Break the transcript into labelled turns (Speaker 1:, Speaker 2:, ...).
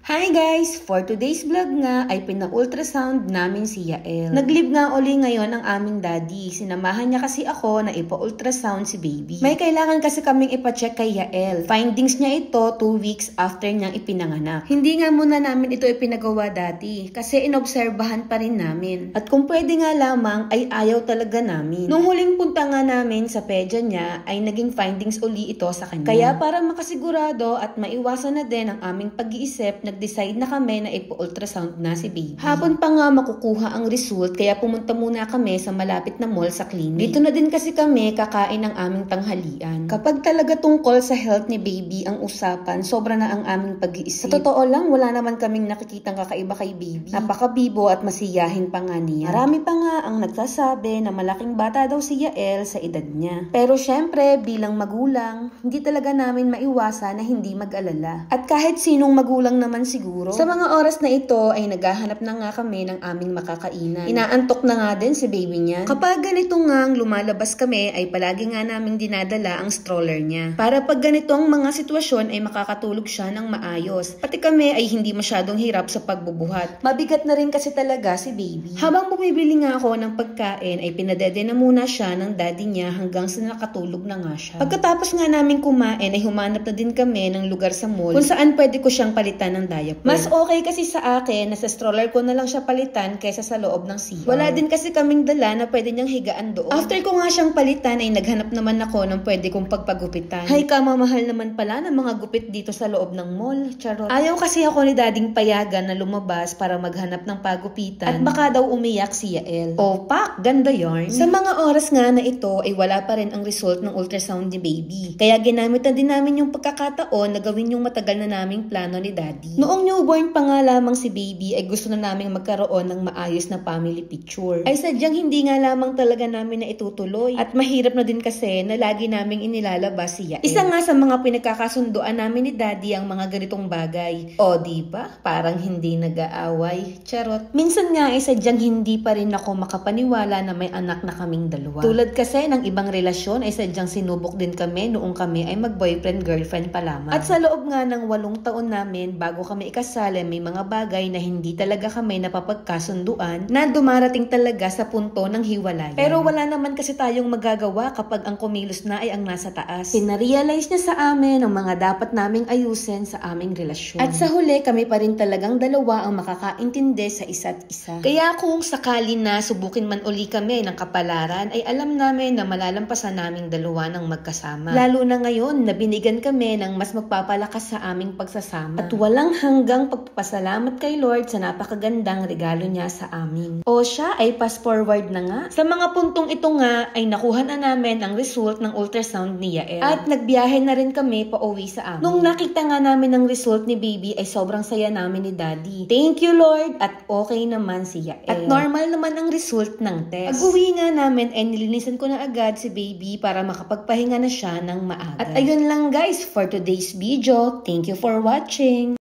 Speaker 1: Hi guys! For today's vlog nga ay pina-ultrasound namin si Yael. Nag-leave nga uli ngayon ang aming daddy. Sinamahan niya kasi ako na ipa-ultrasound si baby. May kailangan kasi kaming ipa-check kay Yael. Findings niya ito 2 weeks after niyang ipinanganak. Hindi nga muna namin ito ipinagawa dati kasi inobserbahan pa rin namin. At kung pwede nga lamang ay ayaw talaga namin. Nung huling punta nga namin sa pedya niya ay naging findings uli ito sa kanya. Kaya para makasigurado at maiwasan na din ang aming pag-iisip, nag-decide na kami na ipo-ultrasound na si baby. Hapon pa nga makukuha ang result kaya pumunta muna kami sa malapit na mall sa clinic. Dito na din kasi kami kakain ng aming tanghalian. Kapag talaga tungkol sa health ni baby ang usapan, sobra na ang aming pag-iisip. Sa totoo lang, wala naman kaming nakikitang kakaiba kay baby. Napakabibo at masiyahin pa nga niya. Marami pa nga ang nagsasabi na malaking bata daw si Yael sa edad niya. Pero syempre, bilang magulang, hindi talaga namin maiwasan na hindi mag-alala. At kahit sinong magulang naman siguro. Sa mga oras na ito ay naghahanap na nga kami ng aming makakainan. Inaantok na nga din si baby niya. Kapag ganito ngang lumalabas kami ay palagi nga naming dinadala ang stroller niya. Para pag ganitong mga sitwasyon ay makakatulog siya ng maayos. Pati kami ay hindi masyadong hirap sa pagbubuhat. Mabigat na rin kasi talaga si baby. Habang bumibili nga ako ng pagkain ay pinadede na muna siya ng daddy niya hanggang sa nakatulog na nga siya. Pagkatapos nga namin kumain ay humanap na din kami ng lugar sa mall kung saan pwede ko siyang palitan ng diaper. Mas okay kasi sa akin na sa stroller ko na lang siya palitan kaysa sa loob ng CR. Wala din kasi kaming dala na pwede niyang higaan doon. After ko nga siyang palitan ay naghanap naman ako ng pwede kong pagpagupitan. Hay kamamahal naman pala ng mga gupit dito sa loob ng mall. Charot. Ayaw kasi ako ni dading payagan na lumabas para maghanap ng pagupitan at baka daw umiyak si Yael. Oh pak, ganda yarn. Sa mga oras nga na ito ay wala pa rin ang result ng ultrasound ni baby. Kaya ginamit na din namin yung pagkakataon na gawin yung matagal na naming plano ni daddy. Noong newborn pa nga lamang si baby ay gusto na namin magkaroon ng maayos na family picture. Ay sadyang hindi nga lamang talaga namin na itutuloy. At mahirap na din kasi na lagi naming inilalabas si Yael. Isa nga sa mga pinagkakasunduan namin ni daddy ang mga ganitong bagay. O diba? Parang hindi nag-aaway. Charot. Minsan nga ay sadyang hindi pa rin ako makapaniwala na may anak na kaming dalawa. Tulad kasi ng ibang relasyon ay sadyang sinubok din kami noong kami ay mag-boyfriend-girlfriend pa lamang. At sa loob nga ng 8 taon namin bago kami ikasal, may mga bagay na hindi talaga kami napapagkasunduan na dumarating talaga sa punto ng hiwalayan. Pero wala naman kasi tayong magagawa kapag ang kumilos na ay ang nasa taas. Pinarealize niya sa amin ang mga dapat naming ayusin sa aming relasyon. At sa huli, kami pa rin talagang dalawa ang makakaintindi sa isa't isa. Kaya kung sakali na subukin man uli kami ng kapalaran, ay alam namin na malalampasan naming dalawa ng magkasama. Lalo na ngayon na binigan kami ng mas magpapalakas sa aming pagsasama. At walang hanggang pagpapasalamat kay Lord sa napakagandang regalo niya sa amin. O siya ay fast forward na nga. Sa mga puntong ito nga ay nakuha na namin ang result ng ultrasound ni Yael. At nagbiyahe na rin kami pa uwi sa amin. Nung nakita nga namin ang result ni baby ay sobrang saya namin ni daddy. Thank you Lord at okay naman si Yael. At normal naman ang result ng test. Pag uwi nga namin ay nilinisan ko na agad si baby para makapagpahinga na siya ng maaga. At ayun lang guys for today's video. Thank you for watching.